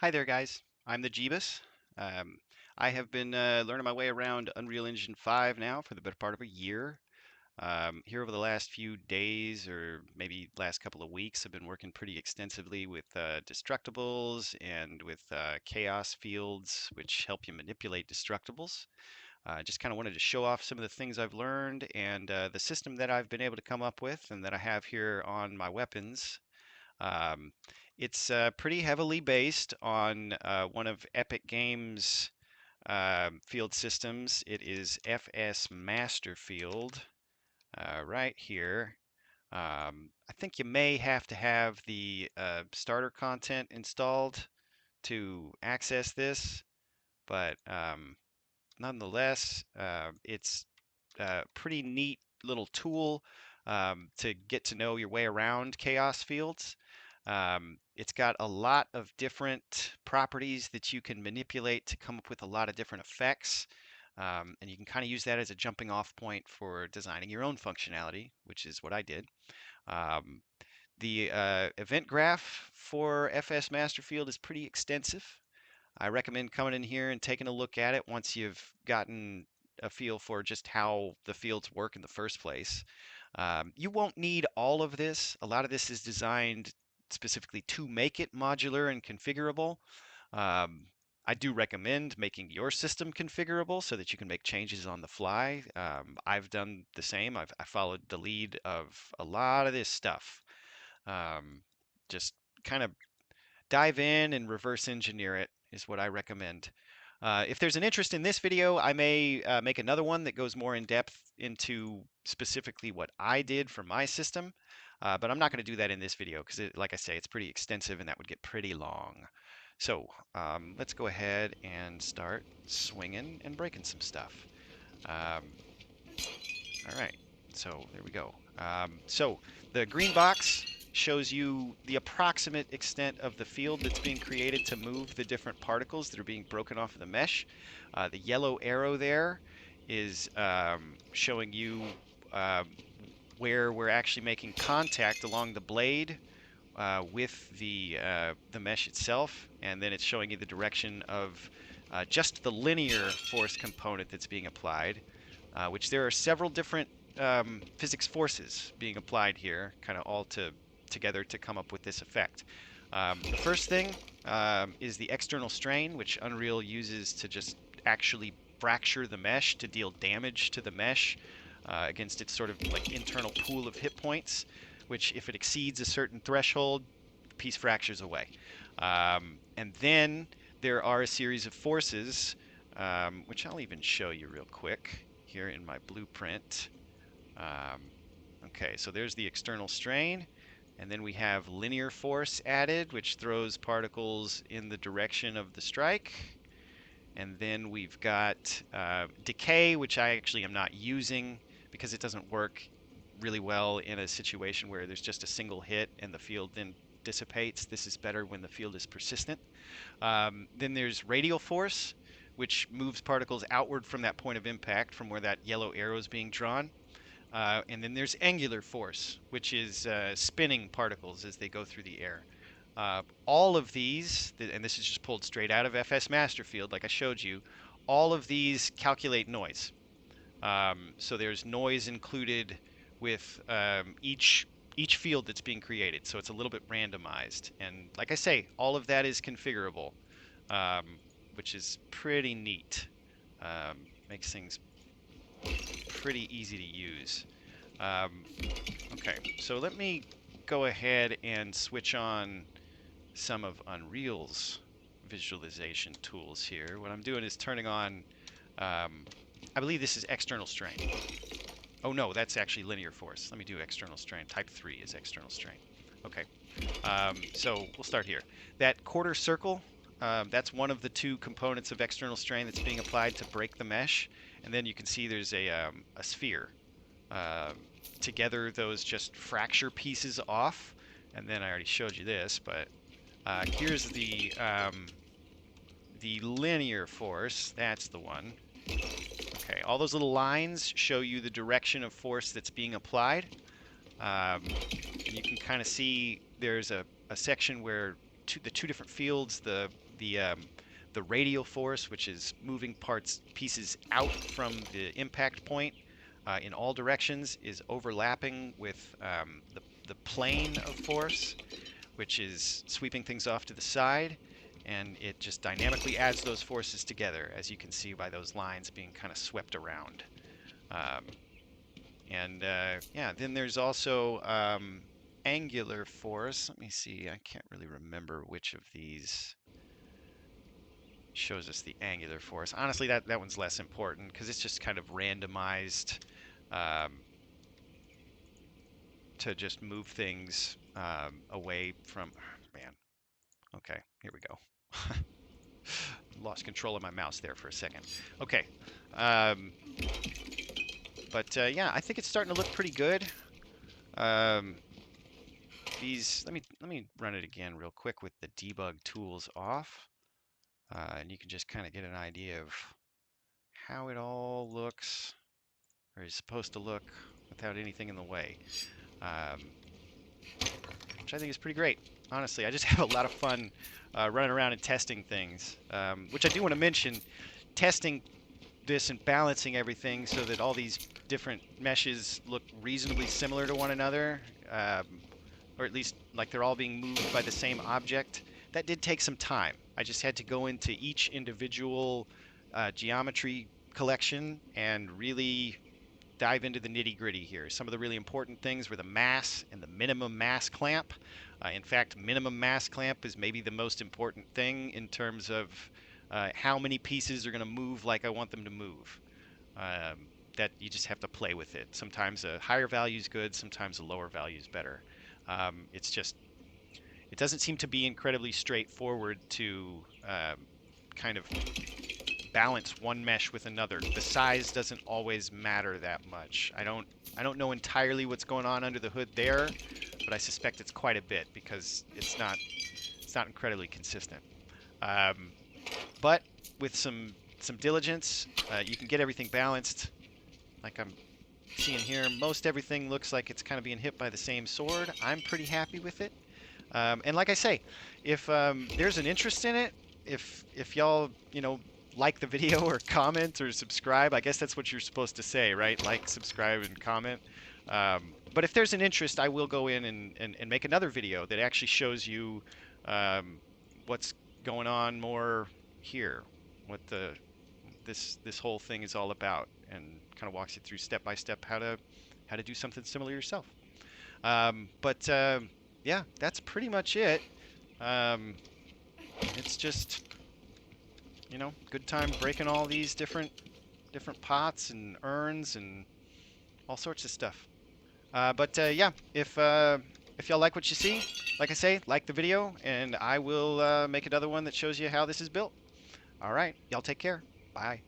Hi there, guys. I'm the Jeebus. Um, I have been learning my way around Unreal Engine 5 now for the better part of a year. Here over the last few days, or maybe last couple of weeks, I've been working pretty extensively with Destructibles and with chaos fields, which help you manipulate Destructibles. Just kind of wanted to show off some of the things I've learned and the system that I've been able to come up with and that I have here on my weapons. Um, it's pretty heavily based on one of Epic Games' field systems. It is FS Master Field right here. I think you may have to have the starter content installed to access this, but nonetheless, it's a pretty neat little tool to get to know your way around chaos fields. It's got a lot of different properties that you can manipulate to come up with a lot of different effects. And you can kind of use that as a jumping off point for designing your own functionality, which is what I did. Um, the event graph for FS Masterfield is pretty extensive. I recommend coming in here and taking a look at it once you've gotten a feel for just how the fields work in the first place. You won't need all of this. A lot of this is designed specifically to make it modular and configurable. Um, I do recommend making your system configurable so that you can make changes on the fly. I've done the same. I followed the lead of a lot of this stuff. Um, just kind of dive in and reverse engineer it is what I recommend. If there's an interest in this video, I may make another one that goes more in depth into specifically what I did for my system. But I'm not going to do that in this video because, like I say, it's pretty extensive and that would get pretty long. So let's go ahead and start swinging and breaking some stuff. Um, all right, so there we go. So the green box shows you the approximate extent of the field that's being created to move the different particles that are being broken off of the mesh. The yellow arrow there is showing you um, where we're actually making contact along the blade with the mesh itself, and then it's showing you the direction of just the linear force component that's being applied, which there are several different physics forces being applied here, kind of all together to come up with this effect. The first thing is the external strain, which Unreal uses to just actually fracture the mesh to deal damage to the mesh against its sort of like internal pool of hit points, which if it exceeds a certain threshold, the piece fractures away. And then there are a series of forces, which I'll even show you real quick here in my blueprint. Um, okay, so there's the external strain. And then we have linear force added, which throws particles in the direction of the strike. And then we've got decay, which I actually am not using because it doesn't work really well in a situation where there's just a single hit and the field then dissipates. This is better when the field is persistent. Then there's radial force, which moves particles outward from that point of impact from where that yellow arrow is being drawn. And then there's angular force, which is spinning particles as they go through the air. All of these, and this is just pulled straight out of FS Masterfield, like I showed you, all of these calculate noise. So there's noise included with each field that's being created. So it's a little bit randomized. And like I say, all of that is configurable, um, which is pretty neat. Makes things pretty easy to use. Um, okay, so let me go ahead and switch on some of Unreal's visualization tools here. What I'm doing is turning on, I believe this is external strain. Oh no, that's actually linear force. Let me do external strain. Type 3 is external strain. Okay, so we'll start here. That quarter circle, that's one of the two components of external strain that's being applied to break the mesh. And then you can see there's a sphere. Um, Together, those just fracture pieces off. And then I already showed you this, but here's the linear force. That's the one. Okay, all those little lines show you the direction of force that's being applied. And you can kind of see there's a section where the two different fields, the the radial force, which is moving pieces out from the impact point in all directions, is overlapping with the plane of force, which is sweeping things off to the side, and it just dynamically adds those forces together, as you can see by those lines being kind of swept around. Um, and yeah, then there's also angular force. Let me see, I can't really remember which of these shows us the angular force. Honestly, that one's less important because it's just kind of randomized um, to just move things away from, man, okay, here we go. Lost control of my mouse there for a second. Okay, um, but yeah, I think it's starting to look pretty good. Um, let me run it again real quick with the debug tools off, and you can just kind of get an idea of how it all looks, or is supposed to look, without anything in the way, um, which I think is pretty great. Honestly, I just have a lot of fun running around and testing things, which I do want to mention. Testing this and balancing everything so that all these different meshes look reasonably similar to one another, or at least like they're all being moved by the same object. That did take some time. I just had to go into each individual geometry collection and really dive into the nitty gritty here. Some of the really important things were the mass and the minimum mass clamp. In fact, minimum mass clamp is maybe the most important thing in terms of how many pieces are going to move like I want them to move. That you just have to play with it. Sometimes a higher value is good, sometimes a lower value is better. It's just, it doesn't seem to be incredibly straightforward to kind of balance one mesh with another. The size doesn't always matter that much. I don't know entirely what's going on under the hood there, but I suspect it's quite a bit because it's not incredibly consistent. Um, but with some diligence, you can get everything balanced. Like I'm seeing here, most everything looks like it's kind of being hit by the same sword. I'm pretty happy with it. And like I say, if there's an interest in it, if y'all, like the video or comment or subscribe, I guess that's what you're supposed to say, right? Like, subscribe, and comment. But if there's an interest, I will go in and make another video that actually shows you what's going on more here, what this whole thing is all about, and kind of walks you through step by step how to do something similar yourself. But yeah, that's pretty much it. Um, it's just, good time breaking all these different pots and urns and all sorts of stuff. But yeah, if y'all like what you see, like I say, like the video, and I will make another one that shows you how this is built. All right, y'all take care. Bye.